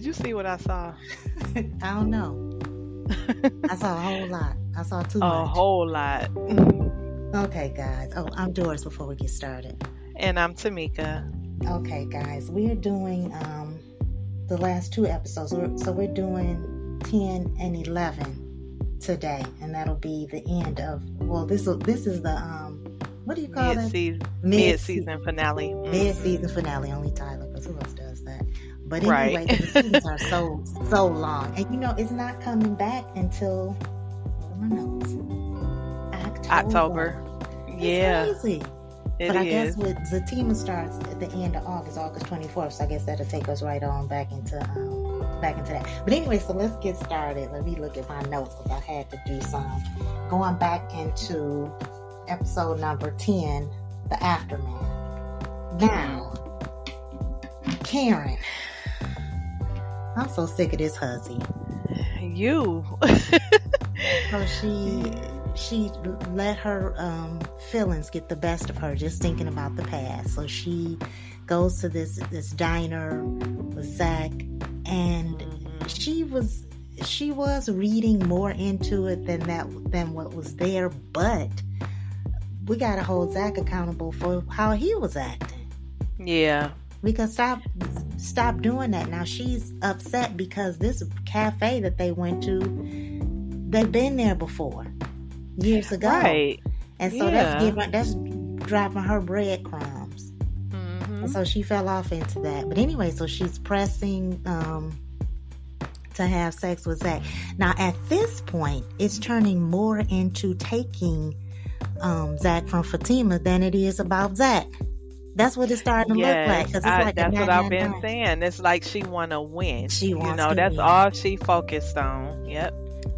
Did you see what I saw? I don't know. I saw a whole lot. I saw too A much. whole lot. Okay, guys. Oh, I'm Doris before we get started. And I'm Tamika. Okay, guys. We're doing the last two episodes. So we're doing 10 and 11 today. And that'll be the end of, well, this is the, what do you call it? Mid-season finale. Mid-season finale. Only Tyler, because who else does that? But anyway, the seasons are so long. And it's not coming back until, who knows? October. Yeah. It's crazy. But I guess with Zatima starts at the end of August 24th. So I guess that'll take us right on back into that. But anyway, so let's get started. Let me look at my notes because I had to do some. Going back into episode number 10, the aftermath. Now, Karen. I'm so sick of this hussy. You. So she let her feelings get the best of her, just thinking about the past. So she goes to this diner with Zach, and she was reading more into it than what was there. But we gotta hold Zach accountable for how he was acting. Yeah. Because stop doing that. Now she's upset because this cafe that they went to, they've been there before, years ago. Right. And so that's dropping her breadcrumbs. And so she fell off into that. But anyway, so she's pressing to have sex with Zach. Now at this point, it's turning more into taking Zach from Fatima than it is about Zach. That's what it's starting to look like. It's like that's what I've been saying. It's like she want to win. She wants to that's win. all she focused on. Yep.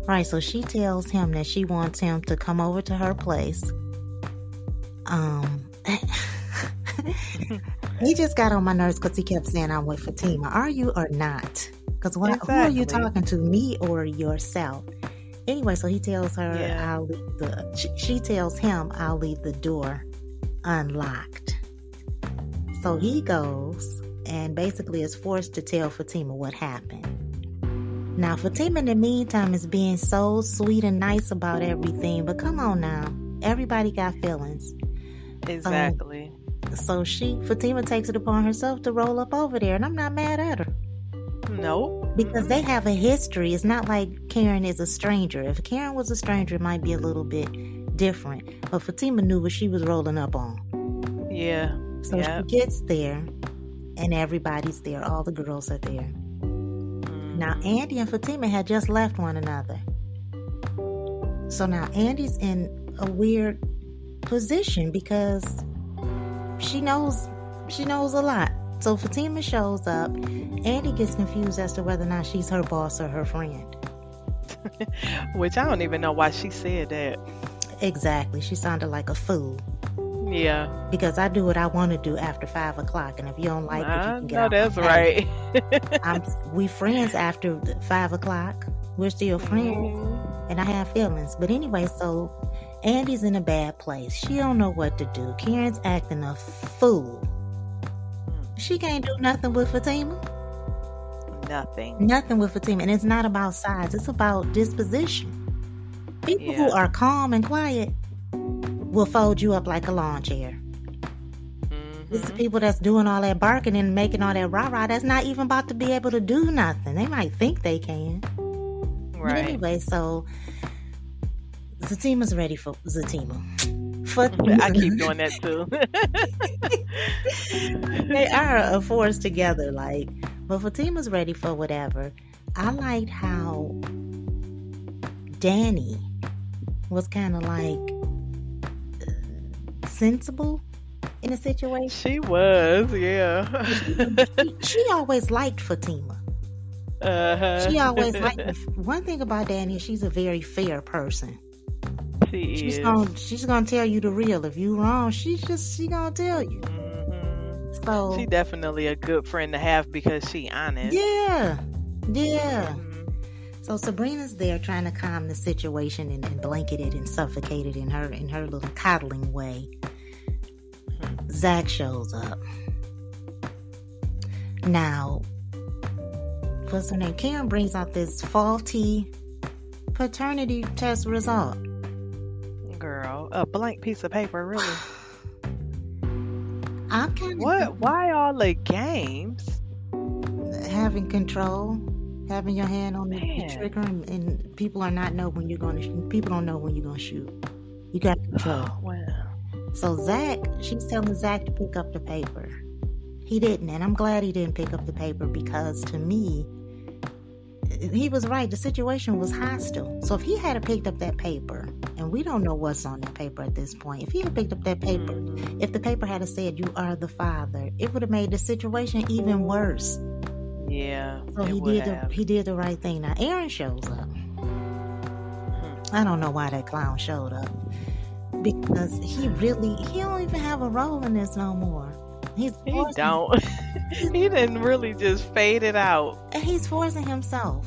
Right, so she tells him that she wants him to come over to her place. He just got on my nerves because he kept saying, I'm with Fatima. Are you or not? Because who are you talking to, me or yourself? Anyway, so he tells her, she tells him, I'll leave the door unlocked. So he goes and basically is forced to tell Fatima what happened. Now, Fatima in the meantime is being so sweet and nice about everything, but come on now. Everybody got feelings. Exactly. So Fatima takes it upon herself to roll up over there, and I'm not mad at her. Nope. Because they have a history. It's not like Karen is a stranger. If Karen was a stranger, it might be a little bit different. But Fatima knew what she was rolling up on. Yeah. So she gets there, and everybody's there. All the girls are there. Now, Andy and Fatima had just left one another. So now Andy's in a weird position because she knows a lot. So Fatima shows up. Andy gets confused as to whether or not she's her boss or her friend. Which I don't even know why she said that. Exactly. She sounded like a fool. Yeah. Because I do what I want to do after 5 o'clock, and if you don't like it, you can get out. That's right. We friends after 5 o'clock. We're still friends, and I have feelings. But anyway, so Andy's in a bad place. She don't know what to do. Karen's acting a fool. She can't do nothing with Fatima. Nothing with Fatima, and it's not about size. It's about disposition. People who are calm and quiet will fold you up like a lawn chair. It's the people that's doing all that barking and making all that rah-rah that's not even about to be able to do nothing. They might think they can. Right. But anyway, so Zatima's ready for Zatima. I keep doing that too. They are a force together, but Fatima's ready for whatever. I liked how Danny was kind of sensible in a situation. She was, yeah. she always liked Fatima. She always liked her. One thing about Danny, she's a very fair person. She's gonna tell you the real. If you wrong, she gonna tell you. So she definitely a good friend to have because she honest. Yeah. So Sabrina's there trying to calm the situation and blanket it and suffocate it in her little coddling way. Zach shows up. Now, what's her name? Karen brings out this faulty paternity test result. Girl, a blank piece of paper, really. I'm kind of What? Why all the games? having control, having your hand on the Man. trigger, and people are not know when you're going to. People don't know when you're going to shoot. You got control. Well, So Zach, she's telling Zach to pick up the paper. He didn't, and I'm glad he didn't pick up the paper because to me, he was right. The situation was hostile. So if he had picked up that paper, and we don't know what's on that paper at this point, if he had picked up that paper, if the paper had said you are the father, it would have made the situation even worse. yeah. So it he would did have. he did the right thing. Now Aaron shows up. I don't know why that clown showed up because he don't even have a role in this no more. He don't. He didn't really just fade it out. And he's forcing himself.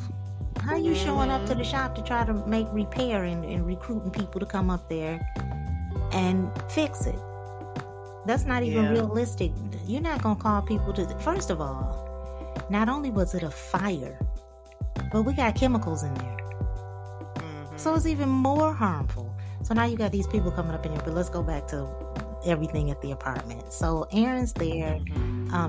How you showing up to the shop to try to make repair and recruiting people to come up there and fix it? That's not even realistic. You're not going to call people to... First of all, not only was it a fire, but we got chemicals in there. So it's even more harmful. So now you got these people coming up in here, but let's go back to everything at the apartment. So Aaron's there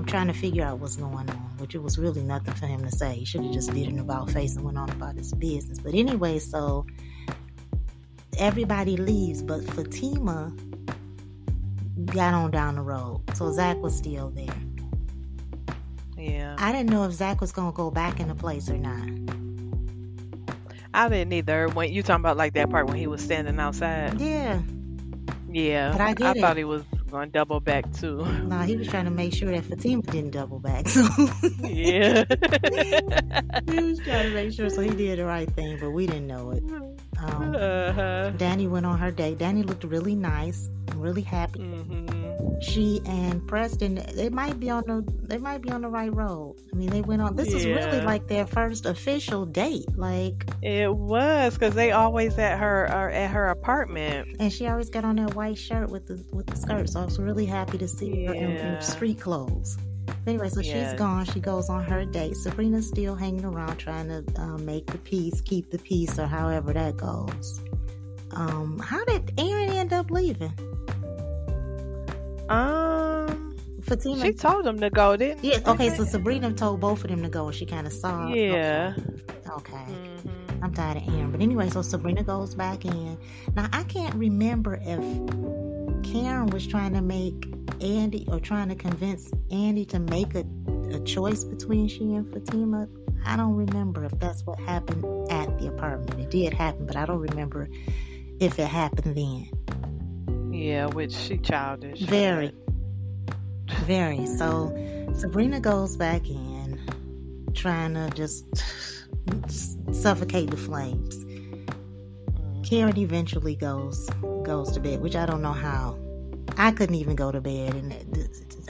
trying to figure out what's going on, which it was really nothing for him to say. He should have just did an about face and went on about his business. But anyway, so everybody leaves, but Fatima got on down the road. So Zach was still there. Yeah. I didn't know if Zach was going to go back into place or not. I didn't either. When you talking about like that part when he was standing outside. Yeah. Yeah. But I get it. thought he was going to double back too. No, he was trying to make sure that Fatima didn't double back. So Yeah. he was trying to make sure, so he did the right thing, but we didn't know it. Danny went on her date. Danny looked really nice, really happy. She and Preston, they might be on the right road. I mean, they went on. This is really like their first official date. Like it was, because they always at her apartment, and she always got on that white shirt with the skirt. So I was really happy to see her in street clothes. Anyway, so she's gone. She goes on her date. Sabrina's still hanging around trying to make the peace, keep the peace, or however that goes. How did Aaron end up leaving? Fatima, she told him to go, didn't she? Yeah, okay, so Sabrina told both of them to go and she kind of saw. Yeah. Okay. I'm tired of Aaron. But anyway, so Sabrina goes back in. Now, I can't remember if Karen was trying to make Andy or trying to convince Andy to make a choice between she and Fatima. I don't remember if that's what happened at the apartment. It did happen, but I don't remember if it happened then. Yeah, which she childish. Very. Very. So Sabrina goes back in, trying to just suffocate the flames. Karen eventually goes to bed, which I don't know how. I couldn't even go to bed, and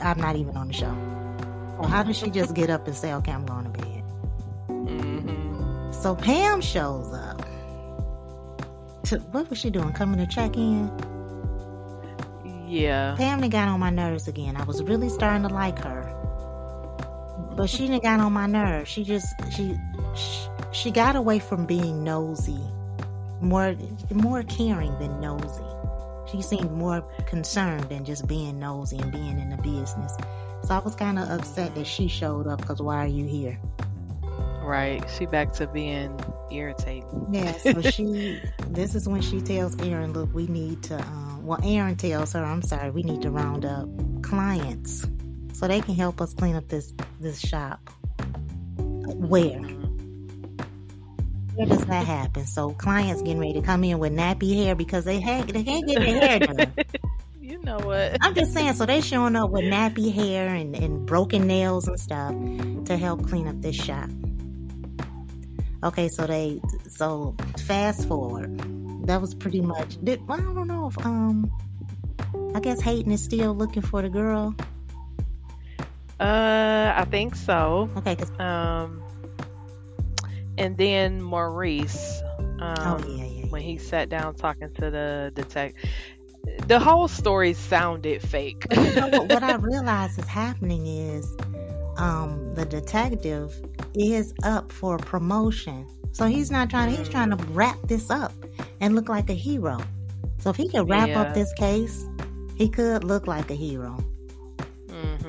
I'm not even on the show. Well, how did she just get up and say, okay, I'm going to bed? So Pam shows up. What was she doing? Coming to check in? Yeah. Pam done got on my nerves again. I was really starting to like her, but she done got on my nerves. She got away from being nosy, more caring than nosy. She seemed more concerned than just being nosy and being in the business. So I was kind of upset that she showed up, because why are you here? Right. She back to being irritating. Yeah, so this is when she tells Aaron, look, we need to, Aaron tells her, I'm sorry, we need to round up clients so they can help us clean up this shop. Where does that happen? So clients getting ready to come in with nappy hair because they can't get their hair done. You know what? I'm just saying, so they showing up with nappy hair and broken nails and stuff to help clean up this shop. Okay, so fast forward. That was pretty much. I don't know if I guess Hayden is still looking for the girl. I think so. Okay, and then Maurice. Yeah. When he sat down talking to the detective, the whole story sounded fake. But you know what I realized is happening is the detective is up for promotion. So he's not trying, he's trying to wrap this up and look like a hero. So if he could wrap up this case, he could look like a hero.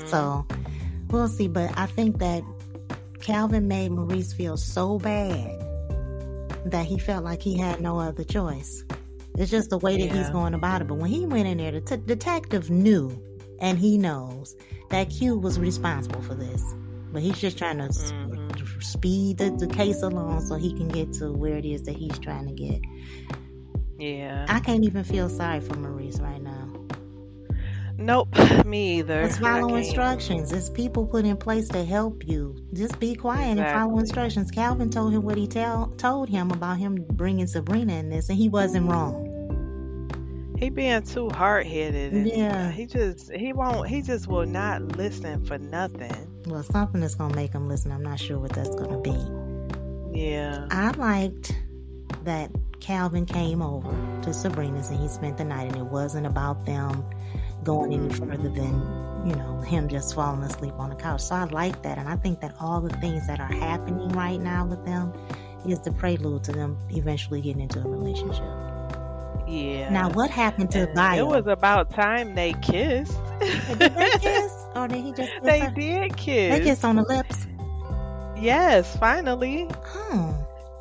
So we'll see. But I think that Calvin made Maurice feel so bad that he felt like he had no other choice. It's just the way that he's going about it. But when he went in there, the detective knew, and he knows, that Q was responsible for this. But he's just trying to speed the case along so he can get to where it is that he's trying to get. Yeah. I can't even feel sorry for Maurice right now. Nope, me either. It's follow instructions. It's people put in place to help you. Just be quiet and follow instructions. Calvin told him what he told him about him bringing Sabrina in this, and he wasn't wrong. He being too hard-headed. Yeah. He just will not listen for nothing. Well, something is going to make him listen. I'm not sure what that's going to be. Yeah. I liked that Calvin came over to Sabrina's and he spent the night, and it wasn't about them going any further than, him just falling asleep on the couch. So I like that, and I think that all the things that are happening right now with them is the prelude to them eventually getting into a relationship. Yeah. Now, what happened to Bio? It was about time they kissed. Did they kiss? Or did he just kiss They her? did kiss. They kissed on the lips? Yes, finally.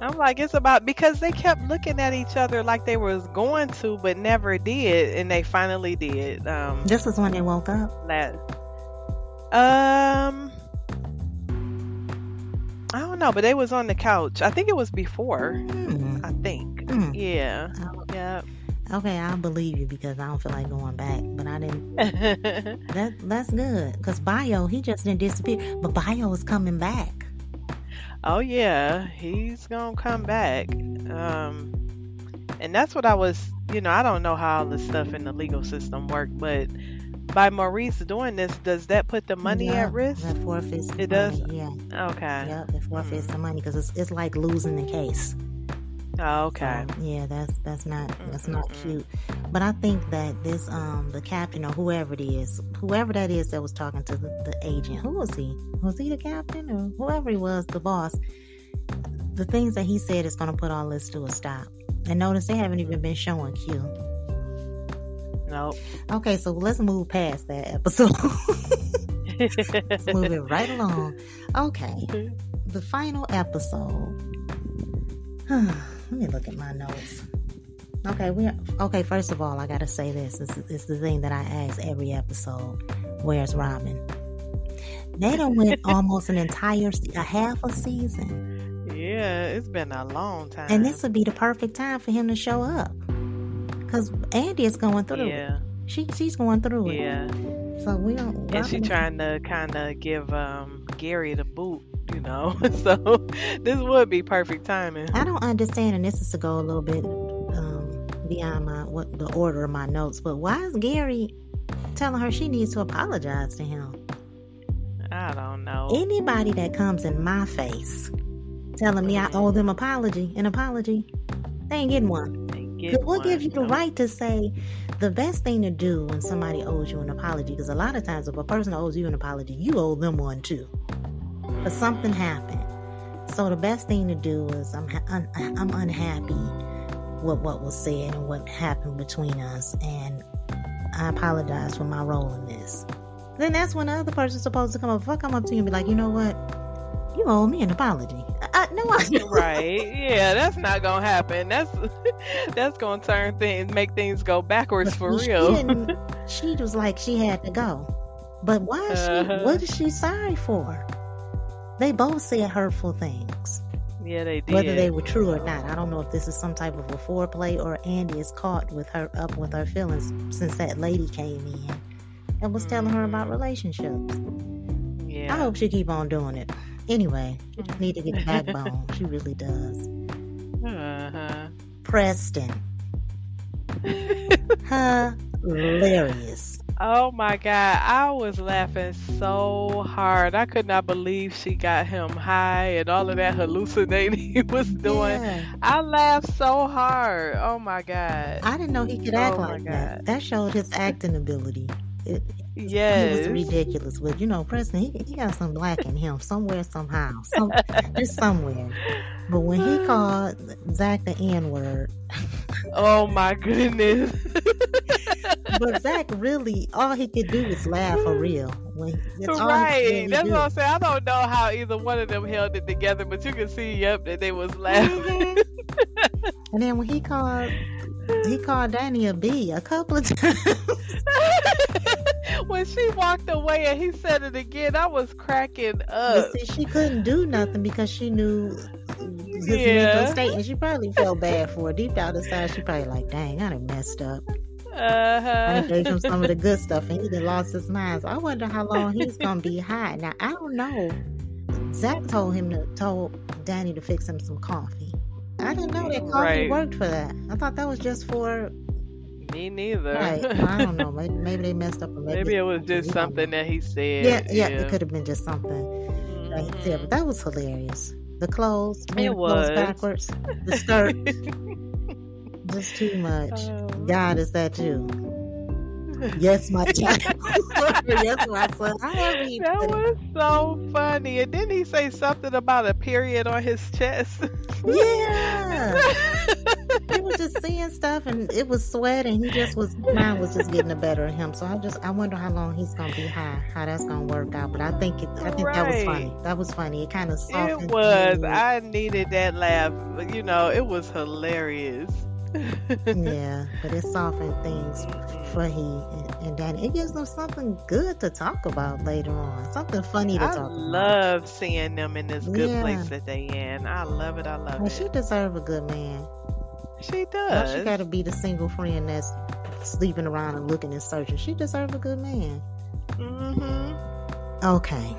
I'm like, it's about, because they kept looking at each other like they was going to, but never did, and they finally did. This was when they woke up? I don't know, but they was on the couch. I think it was before. I think. Yeah. Yeah. Okay, I'll believe you because I don't feel like going back, but I didn't. That's good, because Bio, he just didn't disappear, but Bio is coming back. Oh yeah, he's gonna come back. And that's what I was, I don't know how all the stuff in the legal system work, but by Maurice doing this, does that put the money at risk? That forfeits the money. Does? Yeah. Okay. Yep, it forfeits the money because it's like losing the case. Oh, okay. So, yeah, that's not cute. But I think that this the captain or whoever that is that was talking to the agent, who was he? Was he the captain or whoever he was, the boss? The things that he said is going to put all this to a stop. And notice they haven't even been showing Q. Nope. Okay, so let's move past that episode. Let's move it right along. Okay, the final episode. Let me look at my notes. Okay, first of all, I gotta say this. It's the thing that I ask every episode. Where's Robin? They done went almost a half a season. Yeah, it's been a long time. And this would be the perfect time for him to show up. Because Andy is going through it. She's going through it. Yeah. So we don't... And she's trying to kind of give Gary the boot. So this would be perfect timing. I don't understand, and this is to go a little bit beyond the order of my notes, but why is Gary telling her she needs to apologize to him? I don't know. Anybody that comes in my face telling me I owe them an apology, they ain't getting one. What gives you the right to say the best thing to do when somebody owes you an apology? Because a lot of times if a person owes you an apology, you owe them one too. But something happened. So the best thing to do is I'm unhappy with what was said and what happened between us, and I apologize for my role in this. Then that's when the other person's supposed to come up. If I come up to you and be like, you know what? You owe me an apology. No, I don't. Right. Yeah, that's not gonna happen. That's gonna make things go backwards for real. She was like she had to go. But why is she? What is she sorry for? They both said hurtful things. Yeah, they did. Whether they were true or not. I don't know if this is some type of a foreplay or Andy is caught with her feelings since that lady came in and was telling her about relationships. Yeah. I hope she keep on doing it. Anyway, she just need to get a backbone. She really does. Preston. Hilarious. Oh my God, I was laughing so hard. I could not believe she got him high and all of that hallucinating he was doing. Yeah. I laughed so hard. Oh my God. I didn't know he could act like that. That showed his acting ability. He was ridiculous. But, you know, Preston, he got some black in him somewhere, somehow. Just somewhere. But when he called Zach the N-word. Oh, my goodness. But Zach really, all he could do was laugh for real. Right. That's what I'm saying. I don't know how either one of them held it together, but you can see, that they was laughing. And then when he called Danny a B a couple of times. When she walked away and he said it again, I was cracking up. But see, she couldn't do nothing because she knew his mental state, and she probably felt bad for it. Deep down inside, she probably like, dang, I done messed up. I gave him some of the good stuff, and he done lost his mind. So I wonder how long he's gonna be high. Now I don't know. Zach told Danny to fix him some coffee. I didn't know that coffee worked for that. I thought that was just for. Me neither. Right. I don't know. Maybe they messed up. Maybe it was just something that he said. Yeah. It could have been just something that he said. But that was hilarious. The clothes. It was. Clothes backwards. The skirt. Just too much. God, is that you? Yes, my child. Yes, my son. That was so funny. And didn't he say something about a period on his chest? Yeah. He was just seeing stuff, and it was sweat, and mine was just getting the better of him. So I wonder how long he's gonna be high, how that's gonna work out. But I think that was funny. That was funny. It kind of softened. It was. I needed that laugh. It was hilarious. Yeah, but it softened things for he and Danny. It gives them something good to talk about later on. Something funny to talk about. I love seeing them in this good place that they in. I love it. She deserves a good man. She does. She got to be the single friend that's sleeping around and looking and searching. She deserves a good man. Okay.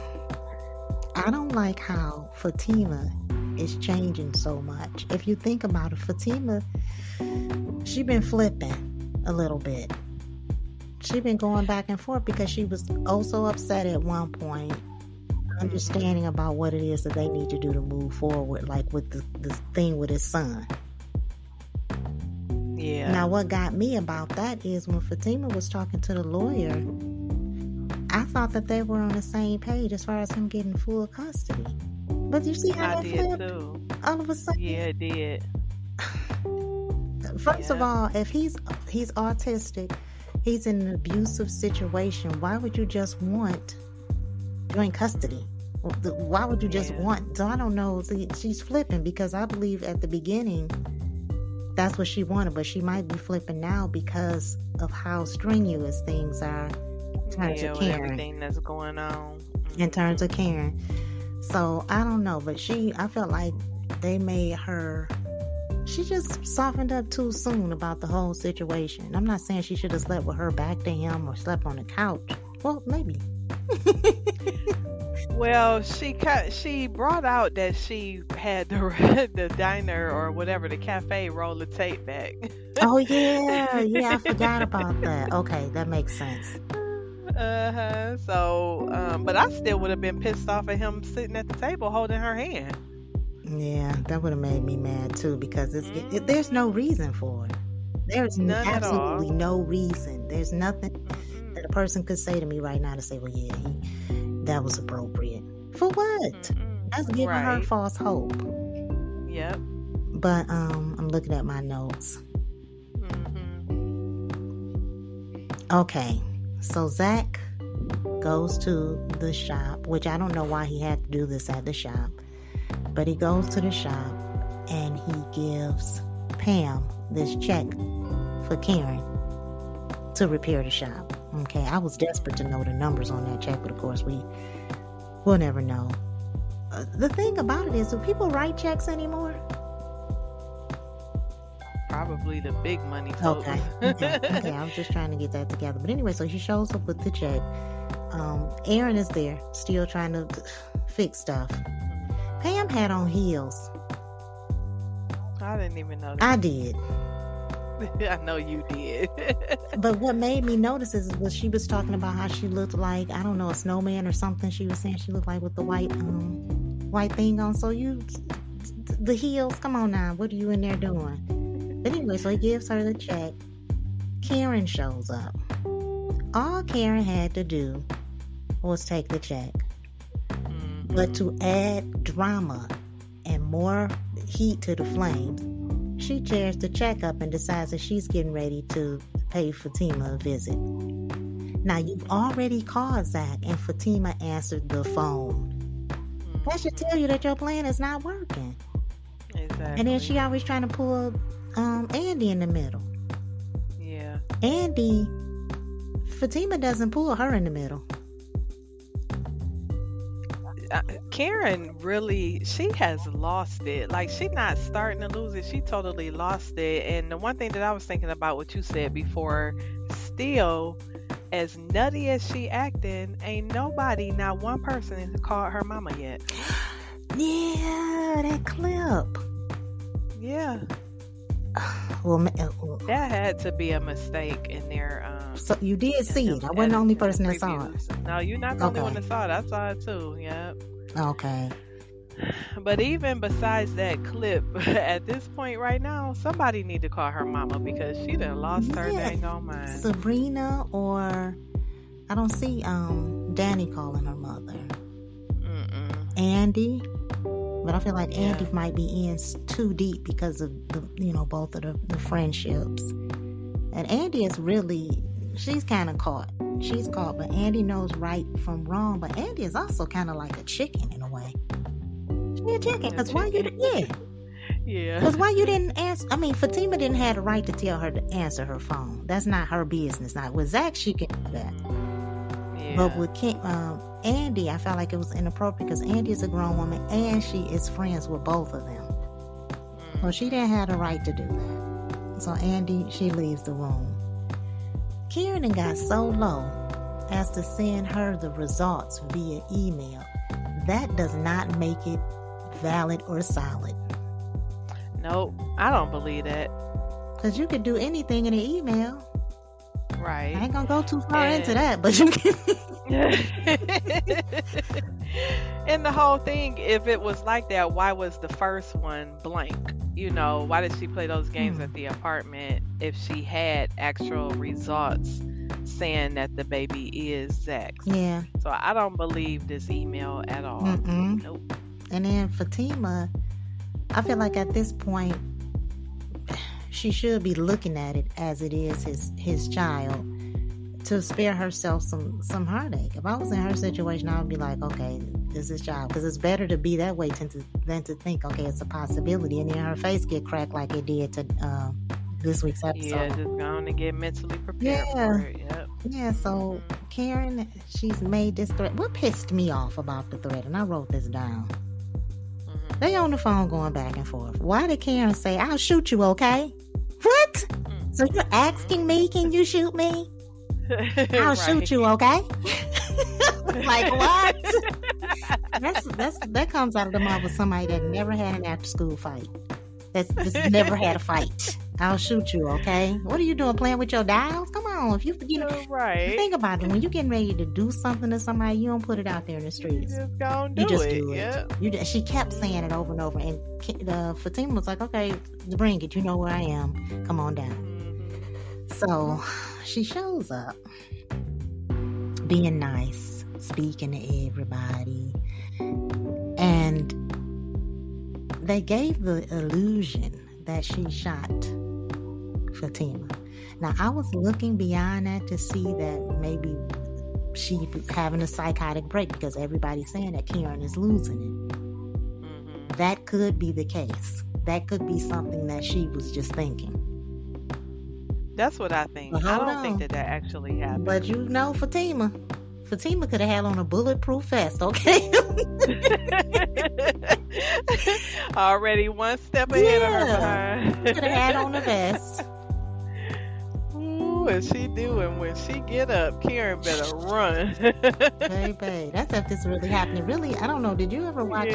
I don't like how Fatima is changing so much. If you think about it, Fatima, she been flipping a little bit. She been going back and forth because she was also upset at one point, understanding about what it is that they need to do to move forward, like with the thing with his son. Yeah. Now, what got me about that is when Fatima was talking to the lawyer, I thought that they were on the same page as far as him getting full custody. But you see how I did too. All of a sudden? Yeah, it did. First of all, if he's autistic, he's in an abusive situation, why would you just want joint custody? Why would you just want? So I don't know. See, she's flipping because I believe at the beginning that's what she wanted, but she might be flipping now because of how strenuous things are in terms of Karen. Everything that's going on. In terms of Karen. So I don't know, but I felt like they made her, she just softened up too soon about the whole situation. I'm not saying she should have slept with her back to him or slept on the couch. Well, maybe. Well, she brought out that she had the diner or whatever, the cafe, roll the tape back. Oh yeah, I forgot about that. Okay, that makes sense. So, but I still would have been pissed off at him sitting at the table holding her hand. Yeah, that would have made me mad too because there's no reason for it. There's absolutely no reason. There's nothing that a person could say to me right now to say, well, yeah, that was appropriate. For what? That's giving her false hope. Yep. But I'm looking at my notes. Okay, so Zach goes to the shop, which I don't know why he had to do this at the shop, but he goes to the shop and he gives Pam this check for Karen to repair the shop. Okay, I was desperate to know the numbers on that check, but of course we'll never know. The thing about it is, do people write checks anymore? Probably the big money. Okay. I was just trying to get that together. But anyway, so she shows up with the check. Aaron is there, still trying to fix stuff. Pam had on heels. I didn't even know that. I did. I know you did. But what made me notice was she was talking about how she looked like, I don't know, a snowman or something. She was saying she looked like with the white thing on. So the heels, come on now, what are you in there doing? But anyway, so he gives her the check. Karen shows up. All Karen had to do was take the check. Mm-hmm. But to add drama and more heat to the flames, she tears the check up and decides that she's getting ready to pay Fatima a visit. Now, you've already called Zach, and Fatima answered the phone. That should tell you that your plan is not working. Exactly. And then she always trying to pull Andy in the middle. Yeah. Fatima doesn't pull her in the middle. Karen really, she has lost it. Like, she's not starting to lose it. She totally lost it. And the one thing that I was thinking about what you said before, still, as nutty as she acting, ain't nobody, not one person, has called her mama yet. Yeah, that clip. Yeah. Well, that had to be a mistake in their. So you did see it. I wasn't the only person that saw it. No, you're not the only one that saw it. I saw it too. Yep. Okay. But even besides that clip, at this point right now, somebody need to call her mama because she done lost her dang on mind. Sabrina, or I don't see Danny calling her mother. Andy. But I feel like Andy might be in too deep because of both of the friendships. And Andy is really, she's kind of caught. She's caught, but Andy knows right from wrong. But Andy is also kind of like a chicken in a way. She's a chicken. Because why you? Yeah. Because why you didn't answer? I mean, Fatima didn't have the right to tell her to answer her phone. That's not her business. Now with Zach, she can do that. Yeah. But with Andy, I felt like it was inappropriate because Andy is a grown woman and she is friends with both of them. Well, she didn't have the right to do that. So Andy, she leaves the room. Karen got so low as to send her the results via email. That does not make it valid or solid. Nope, I don't believe that. Because you could do anything in an email. Right. I ain't gonna go too far into that, but you can. And the whole thing, if it was like that, why was the first one blank? Why did she play those games at the apartment if she had actual results saying that the baby is Zach's? Yeah. So I don't believe this email at all. Nope. And then Fatima, I feel like at this point, she should be looking at it as it is his child to spare herself some heartache. If I was in her situation, I would be like, okay, this is child. Because it's better to be that way than to think, okay, it's a possibility. And then her face get cracked like it did to this week's episode. Yeah, just going to get mentally prepared for it. Yep. Yeah, so Karen, she's made this threat. What pissed me off about the threat, and I wrote this down. They on the phone going back and forth. Why did Karen say, I'll shoot you, okay? What? So you're asking me, can you shoot me? I'll shoot you, okay? Like, what? That comes out of the mouth of somebody that never had an after school fight. That's just never had a fight. I'll shoot you, okay? What are you doing, playing with your dials? Come on, if you right. Think about it. When you're getting ready to do something to somebody, you don't put it out there in the streets. You just go and do it. Yeah. She kept saying it over and over, and Fatima was like, "Okay, bring it. You know where I am. Come on down." So she shows up, being nice, speaking to everybody, and they gave the illusion that she shot Fatima. Now, I was looking beyond that to see that maybe she having a psychotic break because everybody's saying that Karen is losing it. That could be the case. That could be something that she was just thinking. That's what I think. I don't think that actually happened. But Fatima could have had on a bulletproof vest, okay? Already one step ahead of her. Could have had on a vest. Ooh, and she doing when she get up, Karen better run. Baby, that's if this really happening. Really, I don't know. Did you ever watch?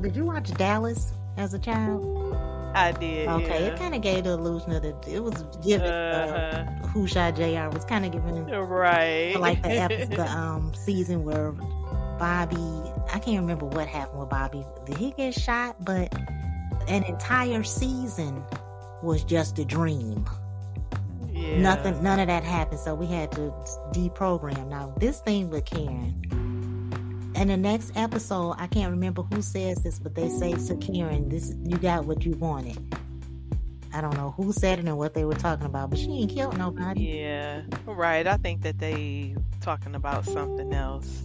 Did you watch Dallas as a child? I did. Okay, it kind of gave the illusion of it was giving Who Shot JR was kind of giving right like the season where Bobby, I can't remember what happened with Bobby. Did he get shot? But an entire season was just a dream. Yeah. none of that happened. So we had to deprogram. Now this thing with Karen, in the next episode, I can't remember who says this, but they say to Karen, "This, you got what you wanted." I don't know who said it and what they were talking about, but she ain't killed nobody. Yeah, right. I think that they talking about something else.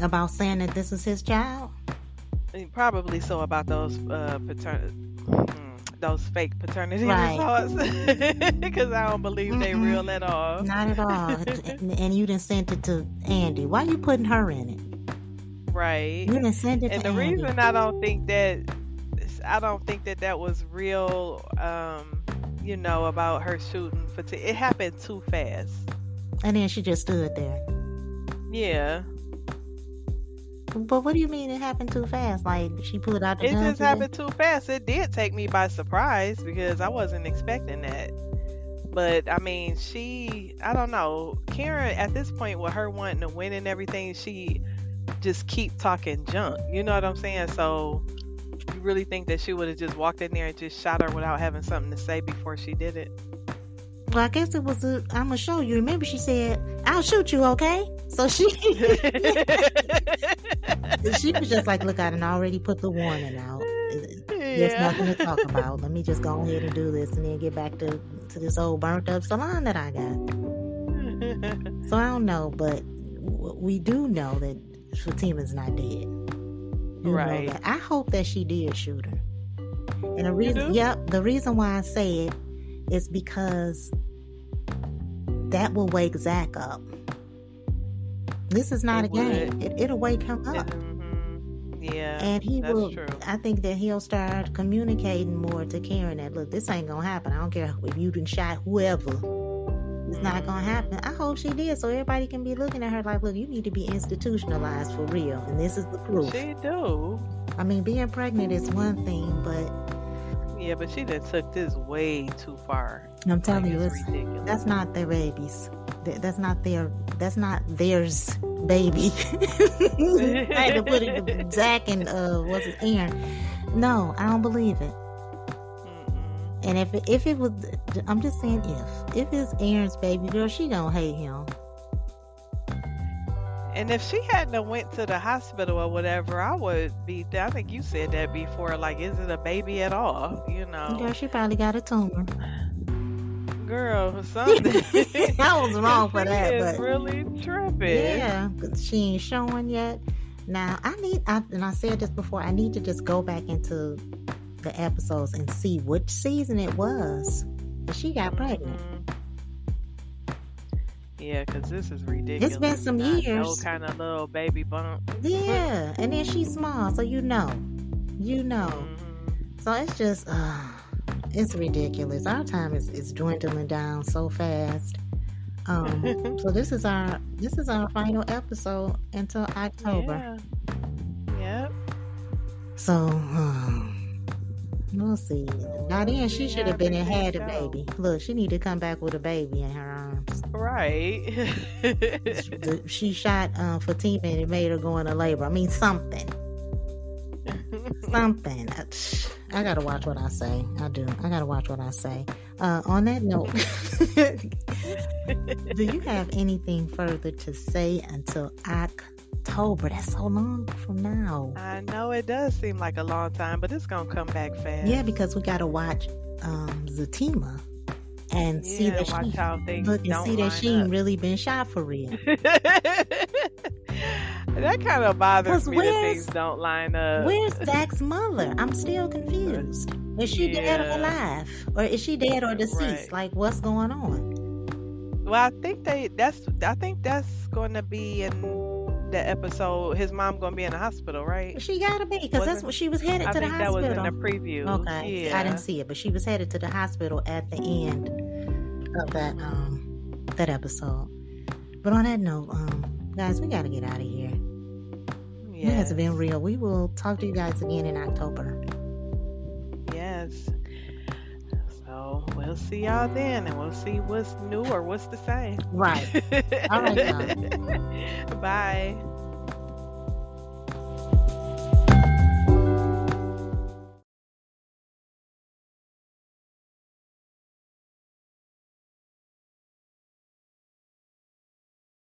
About saying that this is his child? Probably so, about those those fake paternity results. Because I don't believe they real at all. Not at all. And you done sent it to Andy. Why you putting her in it? Right. You done sent it and to the Andy. reason I don't think that was real, about her shooting it happened too fast. And then she just stood there. Yeah. But what do you mean it happened too fast? Like, she pulled out the gun? It just happened too fast. It did take me by surprise because I wasn't expecting that. But, I mean, I don't know. Karen, at this point, with her wanting to win and everything, she just keep talking junk. You know what I'm saying? So, you really think that she would have just walked in there and just shot her without having something to say before she did it? Well, I guess it was I'm going to show you. Remember, she said, "I'll shoot you, okay?" So she was just like, "Look, I done already put the warning out. There's nothing to talk about. Let me just go ahead and do this and then get back to this old burnt up salon that I got." So I don't know, but we do know that Fatima's not dead. Right. I hope that she did shoot her. And the reason why I say it is because that will wake Zach up. This is not a game. It'll wake him up. Mm-hmm. Yeah. And he that's will. True. I think that he'll start communicating more to Karen that, look, this ain't gonna happen. I don't care if you done shot whoever. It's not gonna happen. I hope she did, so everybody can be looking at her like, look, you need to be institutionalized for real, and this is the proof. She do. I mean, being pregnant is one thing, but yeah, but she done took this way too far. I'm telling you, ridiculous. That's not their babies. That's not theirs baby. I had to put it Zach and was it Aaron? No, I don't believe it. And if it was, I'm just saying if it's Aaron's baby girl, she gonna hate him. And if she hadn't went to the hospital or whatever, I would be. I think you said that before. Like, is it a baby at all? You know? Girl, she probably got a tumor. Girl, something. I was wrong for that. She is but really tripping. Yeah, she ain't showing yet. Now and I said this before. I need to just go back into the episodes and see which season it was that she got pregnant. Yeah, because this is ridiculous. It's been some years. No kind of little baby bump. Yeah, and then she's small, so you know. So it's just, it's ridiculous. Our time is dwindling down so fast. So this is our final episode until October. Yeah. Yep. So we'll see. Now then, she should have been and had a baby. Look, she need to come back with a baby in her arms. Right. She shot Fatima and it made her go into labor. I mean, something. I gotta watch what I say. I do. I gotta watch what I say. On that note, do you have anything further to say until October? That's so long from now. I know it does seem like a long time, but it's gonna come back fast. Yeah, because we gotta watch Zatima and see that she ain't really been shot for real. That kind of bothers me that things don't line up. Where's Zach's mother? I'm still confused. Is she dead or alive? Or is she dead or deceased? Right. Like, what's going on? Well, I think that's going to be in the episode. His mom going to be in the hospital, right? She got to be, because that's what she was headed to the hospital. I think that was in the preview. Okay, yeah. I didn't see it, but she was headed to the hospital at the end of that episode. But on that note, guys, we got to get out of here. It has been real. We will talk to you guys again in October. Yes. So we'll see y'all then, and we'll see what's new or what's the same. Right. All right, y'all. Bye.